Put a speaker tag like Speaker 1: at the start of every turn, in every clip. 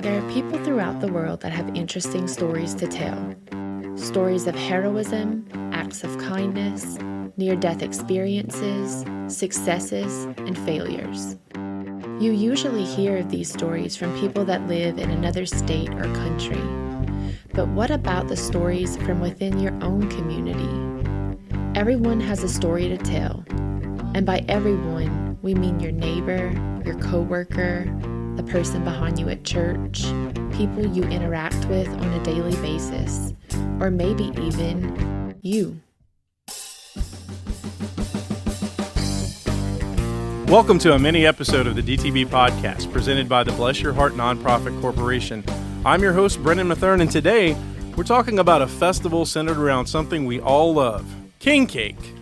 Speaker 1: There are people throughout the world that have interesting stories to tell. Stories of heroism, acts of kindness, near-death experiences, successes, and failures. You usually hear of these stories from people that live in another state or country. But what about the stories from within your own community? Everyone has a story to tell. And by everyone, we mean your neighbor, your coworker, the person behind you at church, people you interact with on a daily basis, or maybe even you.
Speaker 2: Welcome to a mini episode of the DTB podcast presented by the Bless Your Heart Nonprofit Corporation. I'm your host, Brendan Mathern, and today we're talking about a festival centered around something we all love, king cake.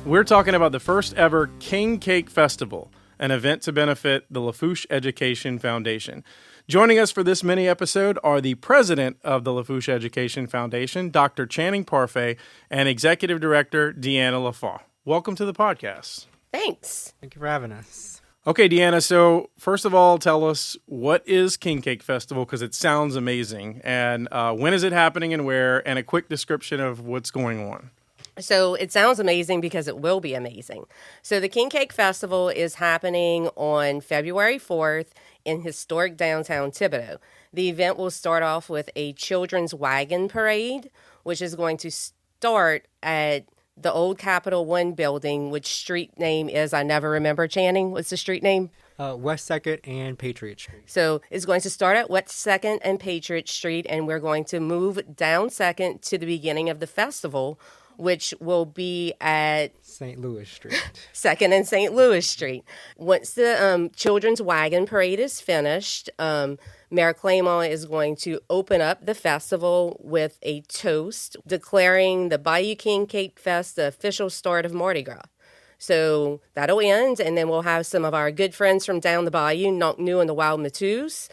Speaker 2: We're talking about the first ever King Cake Festival, an event to benefit the Lafourche Education Foundation. Joining us for this mini episode are the president of the Lafourche Education Foundation, Dr. Channing Parfait, and executive director, Deanna Lafourche. Welcome to the podcast.
Speaker 3: Thanks.
Speaker 4: Thank you for having us.
Speaker 2: Okay, Deanna, so first of all, tell us, what is King Cake Festival? Because it sounds amazing. And when is it happening and where? And a quick description of what's going on.
Speaker 3: So it sounds amazing because it will be amazing. So the King Cake Festival is happening on February 4th in historic Downtown Thibodaux. The event will start off with a children's wagon parade, which is going to start at the old Capital One building, which street name is, I never remember, Channing. What's the street name?
Speaker 4: West 2nd and Patriot Street.
Speaker 3: So it's going to start at West 2nd and Patriot Street, and we're going to move down 2nd to the beginning of the festival, which will be at
Speaker 4: St. Louis Street.
Speaker 3: 2nd and St. Louis Street. Once the children's wagon parade is finished, Mayor Claymont is going to open up the festival with a toast declaring the Bayou King Cake Fest the official start of Mardi Gras. So that'll end, and then we'll have some of our good friends from down the bayou, Nonc and the Wild Matous,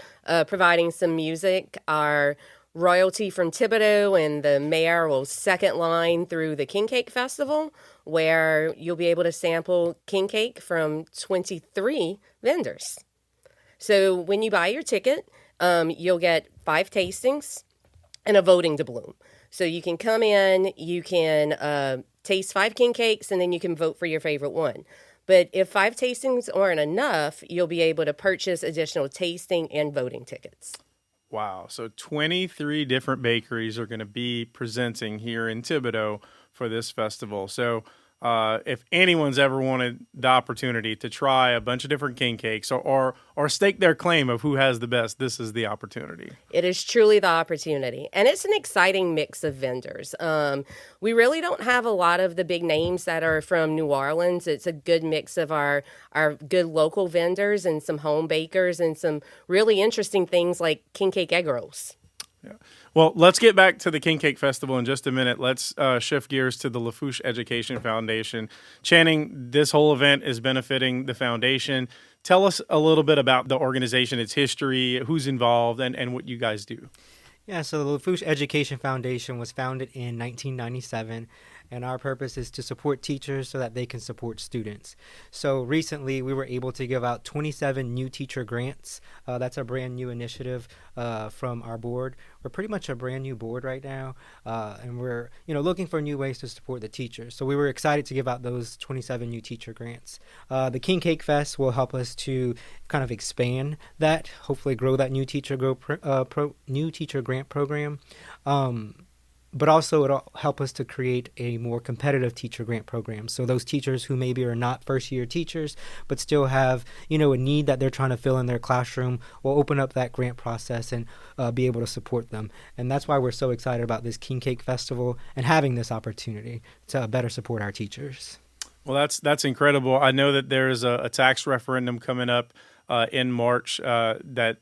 Speaker 3: providing some music. Our royalty from Thibodaux and the mayor will second line through the King Cake Festival, where you'll be able to sample king cake from 23 vendors. So when you buy your ticket, you'll get 5 tastings and a voting doubloon. So you can come in, you can taste 5 king cakes, and then you can vote for your favorite one. But if 5 tastings aren't enough, you'll be able to purchase additional tasting and voting tickets.
Speaker 2: Wow. So 23 different bakeries are going to be presenting here in Thibodaux for this festival. So if anyone's ever wanted the opportunity to try a bunch of different king cakes or stake their claim of who has the best, this is the opportunity.
Speaker 3: It is truly the opportunity. And it's an exciting mix of vendors. We really don't have a lot of the big names that are from New Orleans. It's a good mix of our good local vendors and some home bakers and some really interesting things like king cake egg rolls.
Speaker 2: Yeah. Well, let's get back to the King Cake Festival in just a minute. Let's shift gears to the Lafourche Education Foundation. Channing, this whole event is benefiting the foundation. Tell us a little bit about the organization, its history, who's involved, and what you guys do.
Speaker 4: Yeah, so the Lafourche Education Foundation was founded in 1997, and our purpose is to support teachers so that they can support students. So recently, we were able to give out 27 new teacher grants. That's a brand new initiative from our board. We're pretty much a brand new board right now, and we're looking for new ways to support the teachers. So we were excited to give out those 27 new teacher grants. The King Cake Fest will help us to kind of expand that, hopefully grow that new teacher grant program. But also it'll help us to create a more competitive teacher grant program. So those teachers who maybe are not first-year teachers but still have, a need that they're trying to fill in their classroom, will open up that grant process and be able to support them. And that's why we're so excited about this King Cake Festival and having this opportunity to better support our teachers.
Speaker 2: Well, that's incredible. I know that there is a tax referendum coming up in March that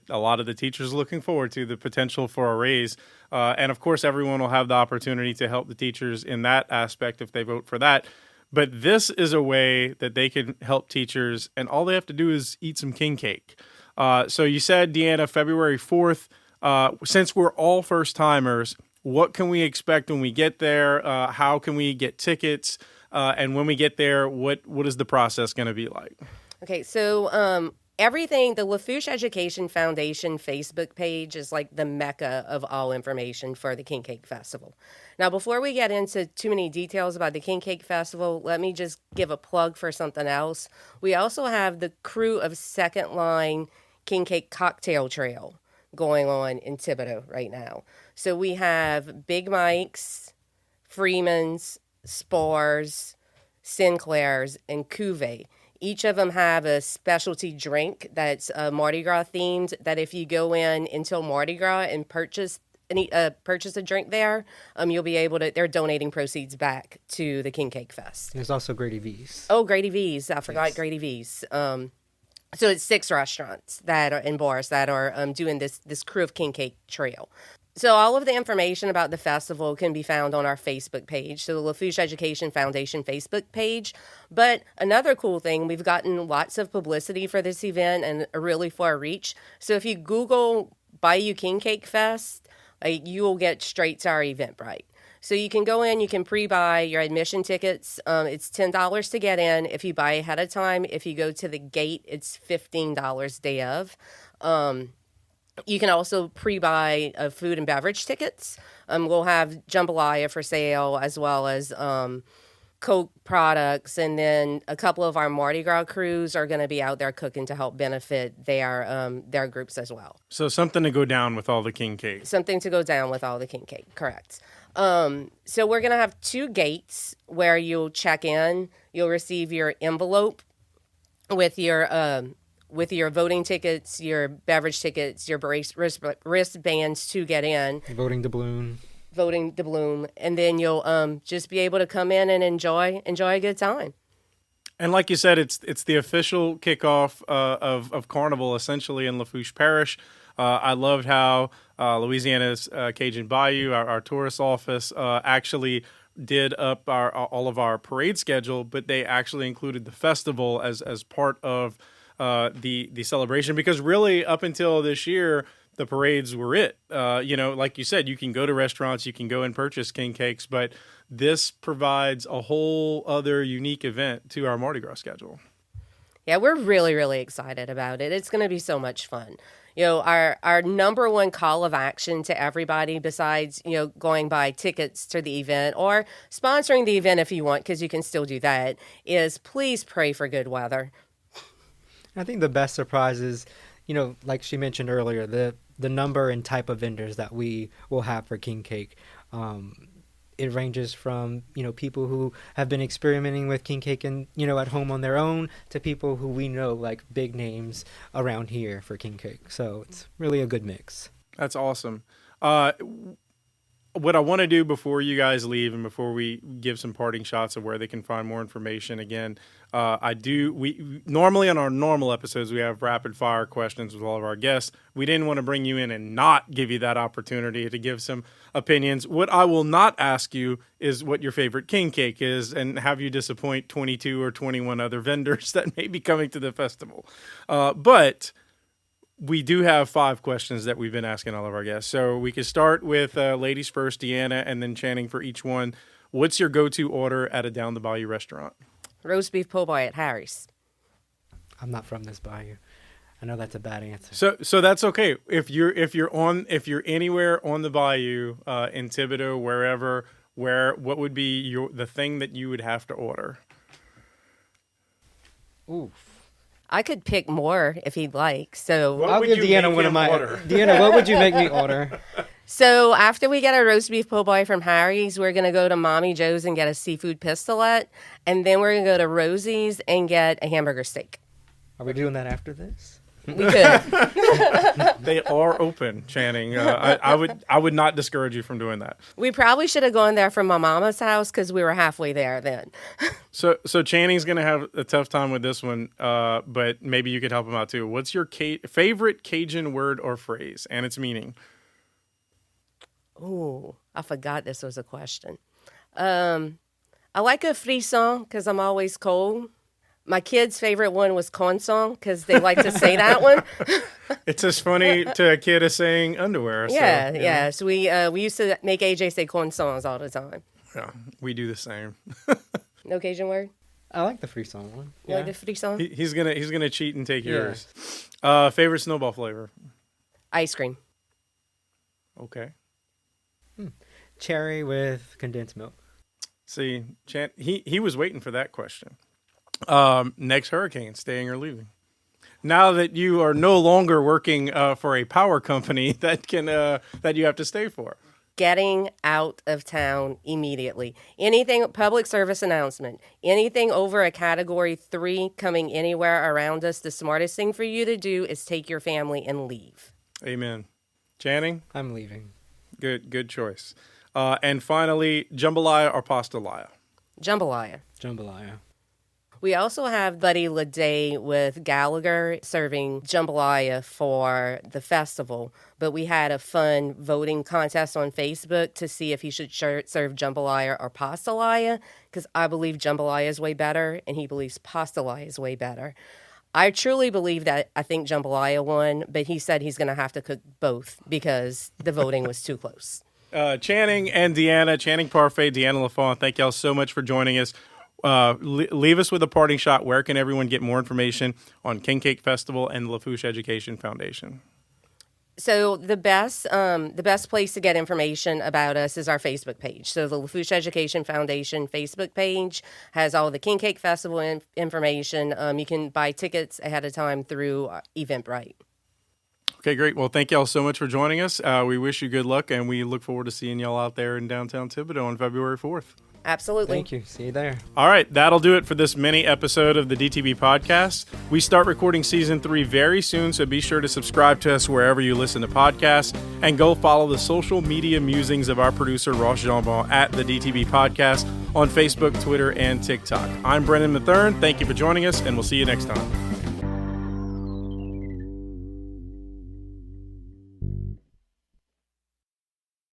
Speaker 2: a lot of the teachers are looking forward to, the potential for a raise. And of course, everyone will have the opportunity to help the teachers in that aspect if they vote for that. But this is a way that they can help teachers, and all they have to do is eat some king cake. So you said, Deanna, February 4th. Since we're all first-timers, what can we expect when we get there? How can we get tickets? And when we get there, what is the process going to be like?
Speaker 3: Okay, so everything, the Lafourche Education Foundation Facebook page is like the mecca of all information for the King Cake Festival. Now, before we get into too many details about the King Cake Festival, let me just give a plug for something else. We also have the Krewe of Second Line King Cake Cocktail Trail going on in Thibodaux right now. So we have Big Mike's, Freeman's, Spars, Sinclair's, and Cuvée. Each of them have a specialty drink that's Mardi Gras themed, that if you go in until Mardi Gras and purchase a drink there, you'll be able to, they're donating proceeds back to the King Cake Fest.
Speaker 4: There's also Grady V's.
Speaker 3: Oh, Grady V's. I forgot
Speaker 4: Yes.
Speaker 3: Grady V's. So it's 6 restaurants that are in bars that are doing this Krewe of King Cake Trail. So all of the information about the festival can be found on our Facebook page, so the Lafourche Education Foundation Facebook page. But another cool thing, we've gotten lots of publicity for this event and a really far reach. So if you Google Bayou King Cake Fest, you will get straight to our Eventbrite. So you can go in, you can pre-buy your admission tickets. It's $10 to get in if you buy ahead of time. If you go to the gate, it's $15 day of. You can also pre-buy food and beverage tickets. We'll have jambalaya for sale, as well as Coke products, and then a couple of our Mardi Gras crews are going to be out there cooking to help benefit their groups as well.
Speaker 2: So something to go down with all the king cake.
Speaker 3: Something to go down with all the king cake, correct. So we're going to have 2 gates where you'll check in. You'll receive your envelope with your voting tickets, your beverage tickets, your wristbands to get in.
Speaker 4: Voting doubloon,
Speaker 3: and then you'll just be able to come in and enjoy a good time.
Speaker 2: And like you said, it's the official kickoff of Carnival, essentially, in Lafourche Parish. I loved how Louisiana's Cajun Bayou, our tourist office, actually did up all of our parade schedule, but they actually included the festival as part of the celebration, because really up until this year, the parades were it. Like you said, you can go to restaurants, you can go and purchase king cakes, but this provides a whole other unique event to our Mardi Gras schedule.
Speaker 3: Yeah, we're really, really excited about it. It's going to be so much fun. Our number one call of action to everybody, besides, going by tickets to the event or sponsoring the event if you want, because you can still do that, is please pray for good weather.
Speaker 4: I think the best surprise is, like she mentioned earlier, the number and type of vendors that we will have for King Cake. It ranges from, people who have been experimenting with king cake and, at home on their own, to people who we know, like big names around here for king cake. So it's really a good mix. That's
Speaker 2: awesome. What I want to do before you guys leave and before we give some parting shots of where they can find more information, again, we normally on our normal episodes, we have rapid fire questions with all of our guests. We didn't want to bring you in and not give you that opportunity to give some opinions. What I will not ask you is what your favorite king cake is and have you disappoint 22 or 21 other vendors that may be coming to the festival. But we do have 5 questions that we've been asking all of our guests. So we could start with ladies first, Deanna, and then Channing for each one. What's your go-to order at a Down the Bayou restaurant?
Speaker 3: Roast beef po' boy at Harry's.
Speaker 4: I'm not from this bayou. I know that's a bad answer.
Speaker 2: So that's okay. If you're anywhere on the bayou, in Thibodaux, wherever, what would be the thing that you would have to order?
Speaker 4: Oof.
Speaker 3: I could pick more if he'd like. So
Speaker 4: I'll give Deanna one of my order. Deanna, what would you make me order?
Speaker 3: So after we get our roast beef po' boy from Harry's, we're going to go to Mommy Joe's and get a seafood pistolette. And then we're going to go to Rosie's and get a hamburger steak.
Speaker 4: Are we doing that after this?
Speaker 3: We could.
Speaker 2: They are open, Channing. I would not discourage you from doing that.
Speaker 3: We probably should have gone there from my mama's house because we were halfway there then.
Speaker 2: So Channing's going to have a tough time with this one, but maybe you could help him out too. What's your favorite Cajun word or phrase and its meaning?
Speaker 3: Ooh, I forgot this was a question. I like a frisson because I'm always cold. My kids' favorite one was consent because they like to say that one.
Speaker 2: It's as funny to a kid as saying underwear.
Speaker 3: Yeah. So we used to make AJ say consents all the time.
Speaker 2: Yeah, we do the same.
Speaker 3: No Cajun word?
Speaker 4: I like the frisson one.
Speaker 3: You like the frisson?
Speaker 2: He's gonna cheat and take yours. Favorite snowball flavor?
Speaker 3: Ice cream.
Speaker 2: Okay.
Speaker 4: Cherry with condensed milk.
Speaker 2: See, he was waiting for that question. Next hurricane, staying or leaving? Now that you are no longer working for a power company that you have to stay for.
Speaker 3: Getting out of town immediately. Anything, public service announcement, anything over a category 3 coming anywhere around us, the smartest thing for you to do is take your family and leave.
Speaker 2: Amen. Channing?
Speaker 4: I'm leaving.
Speaker 2: Good choice. And finally, jambalaya or pastelaya?
Speaker 3: Jambalaya.
Speaker 4: Jambalaya.
Speaker 3: We also have Buddy Leday with Gallagher serving jambalaya for the festival, but we had a fun voting contest on Facebook to see if he should serve jambalaya or pastelaya, because I believe jambalaya is way better, and he believes pastelaya is way better. I truly believe that I think jambalaya won, but he said he's going to have to cook both because the voting was too close.
Speaker 2: Channing and Deanna, Channing Parfait, Deanna Lafont, thank y'all so much for joining us. Leave us with a parting shot. Where can everyone get more information on King Cake Festival and the Lafourche Education Foundation?
Speaker 3: So the best place to get information about us is our Facebook page. So the Lafourche Education Foundation Facebook page has all the King Cake Festival information. You can buy tickets ahead of time through Eventbrite.
Speaker 2: Okay, great. Well, thank y'all so much for joining us. We wish you good luck, and we look forward to seeing y'all out there in downtown Thibodaux on February 4th.
Speaker 3: Absolutely.
Speaker 4: Thank you. See you there.
Speaker 2: All right, that'll do it for this mini episode of the DTB podcast. We start recording season 3 very soon, so be sure to subscribe to us wherever you listen to podcasts, and go follow the social media musings of our producer, Ross Jambon, at the DTB podcast on Facebook, Twitter, and TikTok. I'm Brendan Mathern. Thank you for joining us, and we'll see you next time.